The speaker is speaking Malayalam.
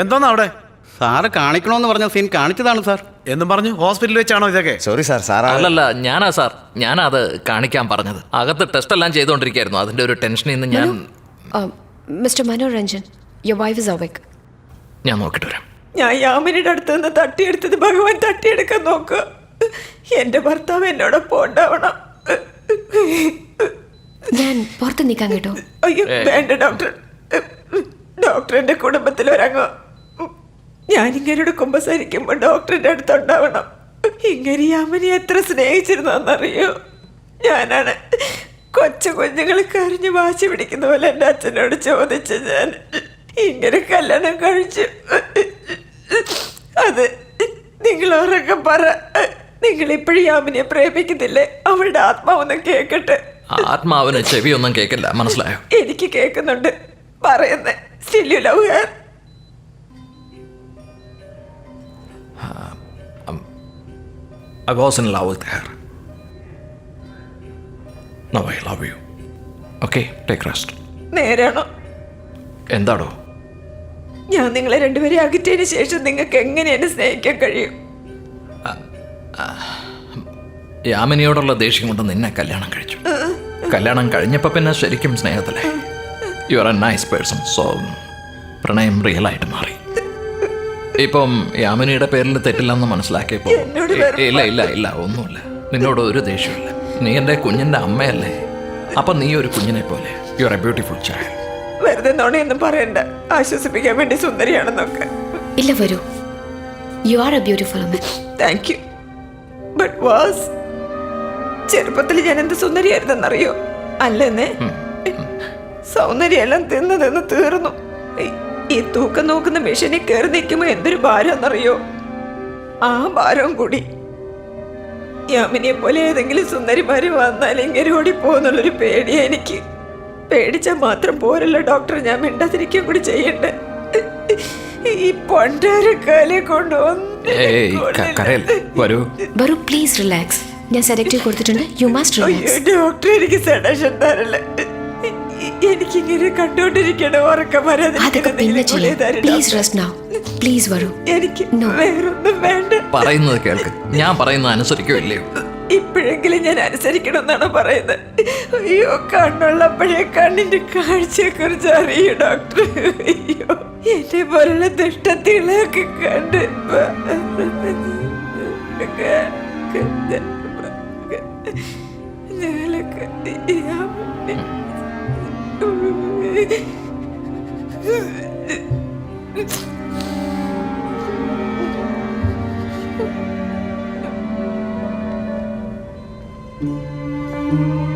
എന്തോന്നാ അവിടെ? സാറ് കാണിക്കണമെന്ന് പറഞ്ഞ സീൻ കാണിച്ചതാണ് സാർ. എന്നും പറഞ്ഞു ഹോസ്പിറ്റലിൽ വെച്ചാണോ ഇതൊക്കെ? Sorry sir. സാർ അല്ലല്ല, ഞാനാ സാർ. ഞാനത് കാണിക്കാൻ പറഞ്ഞത്. അകത്ത് ടെസ്റ്റ് എല്ലാം ചെയ്തുകൊണ്ടിരിക്കുകയായിരുന്നു. അതിന്റെ ഒരു ടെൻഷനിൽ നിന്ന് ഞാൻ mister Manoranjan, your wife is awake. ഞാൻ നോക്കിട്ട് വരാം. ഞാൻ യാമിനിയുടെ അടുത്ത് നിന്ന് തട്ടിയെടുത്തത് ഭഗവാൻ തട്ടിയെടുക്കാൻ നോക്കുക. എന്റെ ഭർത്താവ് എന്നോടൊപ്പം ഉണ്ടാവണം. ഞാൻ പുറത്ത് നിൽക്കാൻ കേട്ടോ. അയ്യോ വേണ്ട ഡോക്ടർ. ഡോക്ടർ എന്റെ കുടുംബത്തിൽ ഒരംഗം. ഞാൻ ഇങ്ങനെയുടെ കുമ്പസാരിക്കുമ്പോൾ ഡോക്ടറിന്റെ അടുത്തുണ്ടാവണം. ഇങ്ങനെ യാമിനി എത്ര സ്നേഹിച്ചിരുന്നറിയോ? ഞാനാണ് കൊച്ചു കുഞ്ഞുങ്ങൾ കരഞ്ഞു വാശി പിടിക്കുന്ന പോലെ എൻ്റെ അച്ഛനോട് ചോദിച്ചു ഞാൻ ഇങ്ങനെ കല്യാണം കഴിച്ചു. അത് നിങ്ങൾ ഉറക്കം പറ. നിങ്ങൾ ഇപ്പോഴും യാമിനിയെ പ്രേമിക്കുന്നില്ലേ? അവളുടെ ആത്മാവൊന്നും കേൾക്കട്ടെ. ആത്മാവിന് ചെവിയൊന്നും കേൾക്കില്ല, മനസ്സിലായോ? എനിക്ക് കേൾക്കുന്നുണ്ട് പറയുന്നേ. Still you love her? I was in love with her. Now I love you. Okay, take rest. നേരാണോ? എന്താടോ? ഞാൻ നിങ്ങളെ രണ്ടുപേരെ അകറ്റിയതിന് ശേഷം നിങ്ങൾക്ക് എങ്ങനെ എന്നെ സ്നേഹിക്കാൻ കഴിയും? യാമിനിയോടുള്ള ദേഷ്യം കൊണ്ട് നിന്നെ കല്യാണം കഴിച്ചു. കല്യാണം കഴിഞ്ഞപ്പോ പിന്നെ ശരിക്കും സ്നേഹത്തിലായി. You are a nice person. So പ്രണയം റിയൽ ആയിട്ട് മാറി. ഇപ്പം യാമിനിയുടെ പേരിൽ തെറ്റില്ലെന്ന് മനസ്സിലാക്കിയപ്പോ ഇല്ല ഇല്ല ഇല്ല ഒന്നുമില്ല. നിന്നോട് ഒരു ദേഷ്യമില്ല. നീ എൻ്റെ കുഞ്ഞിൻ്റെ അമ്മയല്ലേ? അപ്പൊ നീ ഒരു കുഞ്ഞിനെ പോലെ. You are a beautiful child. വെറുതെ നോണയൊന്നും പറയണ്ട. ആശ്വസിപ്പിക്കാൻ വേണ്ടി സുന്ദരിയാണെന്നൊക്കെ. ഇല്ല, വരൂ. You are a beautiful woman. Thank you. But was ചെറുപ്പത്തിൽ ഞാൻ എന്ത് സുന്ദരിയായിരുന്നെന്നറിയോ? അല്ലെന്നേ, സൗന്ദര്യമെല്ലാം തിന്ന് തീർന്നു. ഈ തൂക്കം നോക്കുന്ന മെഷീനിൽ കയറി നിൽക്കുമ്പോ എന്തൊരു ഭാരമെന്നറിയോ? ആ ഭാരവും കൂടി യാമിനിയെ പോലെ ഏതെങ്കിലും സുന്ദരിമാര് വന്നാൽ ഇങ്ങനെ ഓടി പോകുന്നുള്ളൊരു പേടിയാ എനിക്ക്. പേടിച്ചാൽ മാത്രം പോരല്ലോ ഡോക്ടർ, ഞാൻ മിണ്ടാതിരിക്കാൻ കൂടി ചെയ്യണ്ടേ? ഈ പൊണ്ടാരക്കാലെ വരൂ, പ്ലീസ് റിലാക്സ്. ഞാൻ സെഡക്റ്റീവ് കൊടുത്തിട്ടുണ്ട്. You must relax. ഡോക്ടർ എനിക്ക് സെഡക്ഷൻ തരല്ലേ. എനിക്കിങ്ങനെ കണ്ടോണ്ടിരിക്കണോ? ഉറക്കം എനിക്ക് വേറൊന്നും വേണ്ട. പറയുന്നത് കേൾക്ക്. ഞാൻ പറയുന്നത് അനുസരിക്കുകയില്ലയോ? ഇപ്പോഴെങ്കിലും ഞാൻ അനുസരിക്കണമെന്നാണ് പറയുന്നത്. അയ്യോ, കണ്ണുള്ളപ്പോഴേ കണ്ണിന്റെ കാഴ്ചയെ കുറിച്ച് അറിയൂ ഡോക്ടർ. അയ്യോ, എന്നെ പോലുള്ള ദുഷ്ടത്തികളൊക്കെ കണ്ട് ഞങ്ങളൊക്കെ you